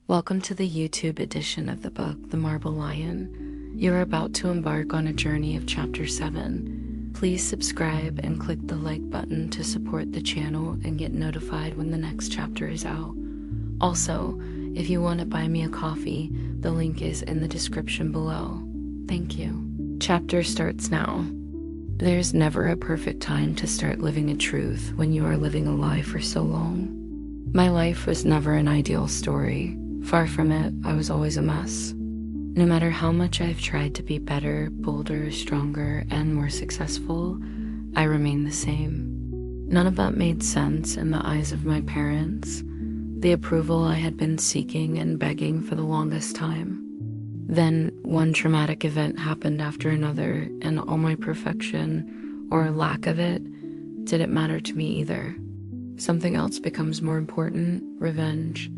Welcome to the YouTube edition of the book, The Marble Lion. You are about to embark on a journey of Chapter 7. Please subscribe and click the like button to support the channel and get notified when the next chapter is out. Also, if you want to buy me a coffee, the link is in the description below. Thank you. Chapter starts now. There's never a perfect time to start living a truth when you are living a lie for so long. My life was never an ideal story. Far from it, I was always a mess. No matter how much I've tried to be better, bolder, stronger, and more successful, I remain the same. None of that made sense in the eyes of my parents, the approval I had been seeking and begging for the longest time. Then one traumatic event happened after another, and all my perfection, or lack of it, didn't matter to me either. Something else becomes more important: revenge,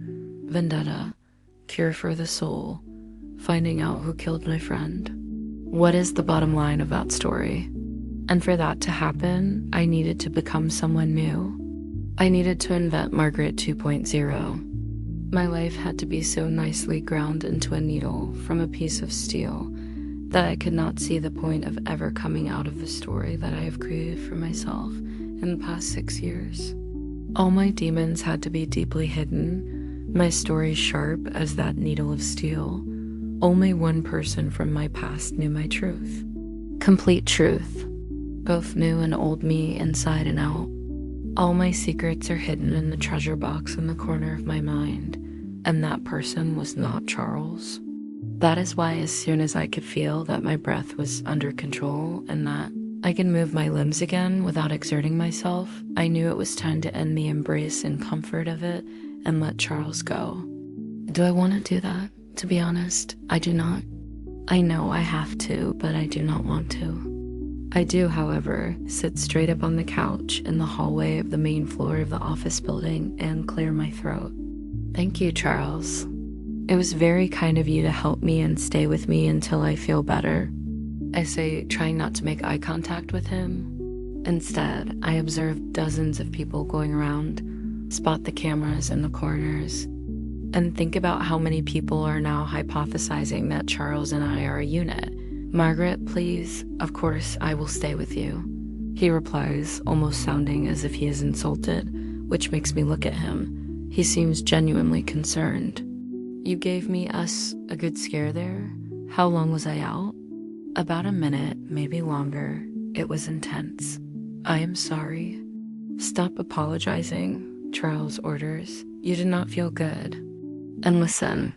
vendetta, cure for the soul, finding out who killed my friend. What is the bottom line of that story? And for that to happen, I needed to become someone new. I needed to invent Margaret 2.0. My life had to be so nicely ground into a needle from a piece of steel that I could not see the point of ever coming out of the story that I have created for myself in the past 6 years. All my demons had to be deeply hidden, my story sharp as that needle of steel. Only one person from my past knew my truth. Complete truth. Both new and old me, inside and out. All my secrets are hidden in the treasure box in the corner of my mind, and that person was not Charles. That is why as soon as I could feel that my breath was under control and that I could move my limbs again without exerting myself, I knew it was time to end the embrace and comfort of it and let Charles go. Do I want to do that? To be honest, I do not. I know I have to, but I do not want to. I do, however, sit straight up on the couch in the hallway of the main floor of the office building and clear my throat. Thank you, Charles. It was very kind of you to help me and stay with me until I feel better. I say, trying not to make eye contact with him. Instead, I observe dozens of people going around, spot the cameras in the corners, and think about how many people are now hypothesizing that Charles and I are a unit. Margaret, please, of course, I will stay with you. He replies, almost sounding as if he is insulted, which makes me look at him. He seems genuinely concerned. You gave us a good scare there. How long was I out? About a minute, maybe longer. It was intense. I am sorry. Stop apologizing, Charles orders. You did not feel good. And listen,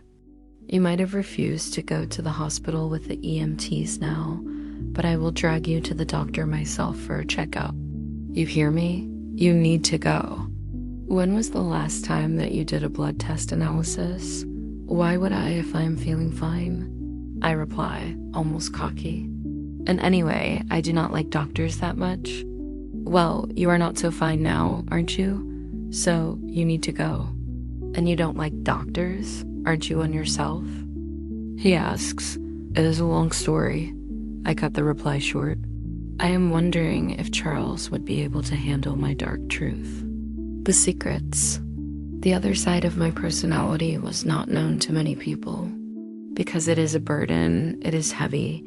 you might have refused to go to the hospital with the EMTs now, but I will drag you to the doctor myself for a checkup. You hear me? You need to go. When was the last time that you did a blood test analysis? Why would I if I am feeling fine? I reply, almost cocky. And anyway, I do not like doctors that much. Well, you are not so fine now, aren't you? So, you need to go. And you don't like doctors? Aren't you one yourself? He asks. It is a long story. I cut the reply short. I am wondering if Charles would be able to handle my dark truth. The secrets. The other side of my personality was not known to many people. Because it is a burden, it is heavy,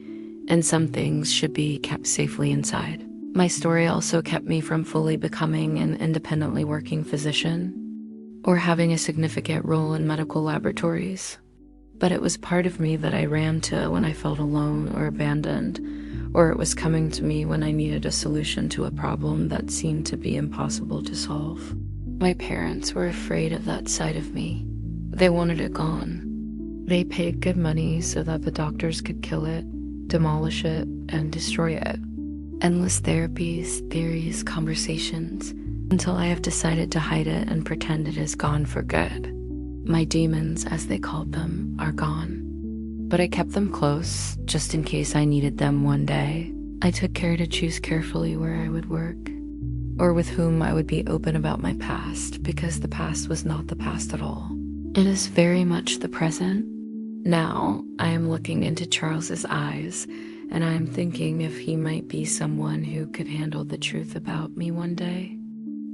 and some things should be kept safely inside. My story also kept me from fully becoming an independently working physician or having a significant role in medical laboratories. But it was part of me that I ran to when I felt alone or abandoned, or it was coming to me when I needed a solution to a problem that seemed to be impossible to solve. My parents were afraid of that side of me. They wanted it gone. They paid good money so that the doctors could kill it, demolish it, and destroy it. Endless therapies, theories, conversations, until I have decided to hide it and pretend it is gone for good. My demons, as they called them, are gone. But I kept them close, just in case I needed them one day. I took care to choose carefully where I would work, or with whom I would be open about my past, because the past was not the past at all. It is very much the present. Now, I am looking into Charles's eyes, and I am thinking if he might be someone who could handle the truth about me one day.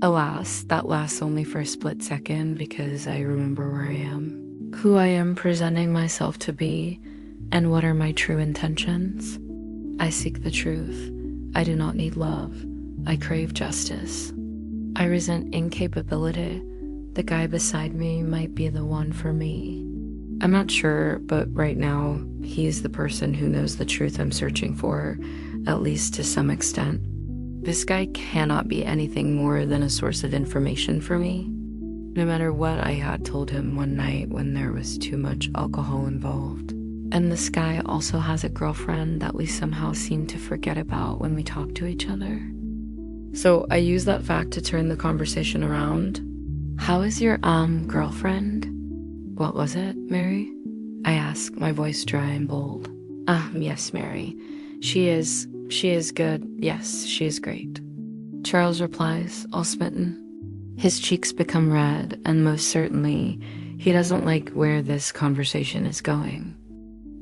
Alas, that lasts only for a split second because I remember where I am. who I am presenting myself to be, and what are my true intentions. I seek the truth. I do not need love. I crave justice. I resent incapability. The guy beside me might be the one for me. I'm not sure, but right now, he's the person who knows the truth I'm searching for, at least to some extent. This guy cannot be anything more than a source of information for me. No matter what I had told him one night when there was too much alcohol involved. And this guy also has a girlfriend that we somehow seem to forget about when we talk to each other. So I use that fact to turn the conversation around. How is your, girlfriend? What was it, Mary? I ask, my voice dry and bold. Yes, Mary. She is good. Yes, she is great. Charles replies, all smitten. His cheeks become red, and most certainly, he doesn't like where this conversation is going.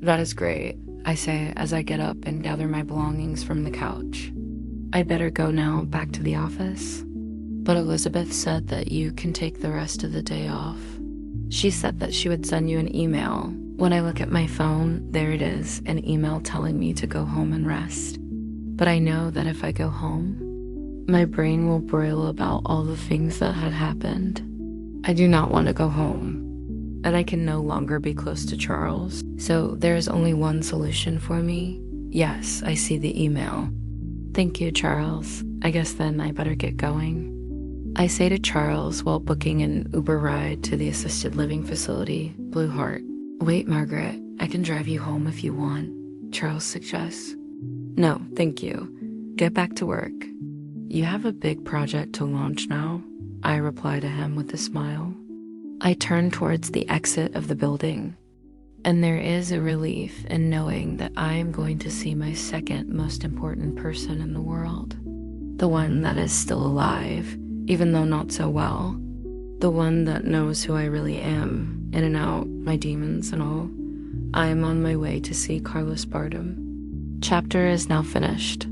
That is great, I say as I get up and gather my belongings from the couch. I'd better go now, back to the office. But Elizabeth said that you can take the rest of the day off. She said that she would send you an email. When I look at my phone, there it is, an email telling me to go home and rest. But I know that if I go home, my brain will broil about all the things that had happened. I do not want to go home, and I can no longer be close to Charles. So there is only one solution for me. Yes, I see the email. Thank you, Charles. I guess then I better get going. I say to Charles while booking an Uber ride to the assisted living facility, Blue Heart. Wait, Margaret, I can drive you home if you want, Charles suggests. No, thank you. Get back to work. You have a big project to launch now, I reply to him with a smile. I turn towards the exit of the building, and there is a relief in knowing that I am going to see my second most important person in the world. The one that is still alive, even though not so well. The one that knows who I really am, in and out, my demons and all. I am on my way to see Carlos Bardem. Chapter is now finished.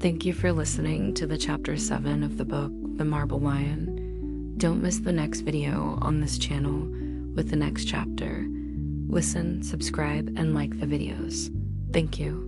Thank you for listening to the chapter 7 of the book, The Marble Lion. Don't miss the next video on this channel with the next chapter. Listen, subscribe, and like the videos. Thank you.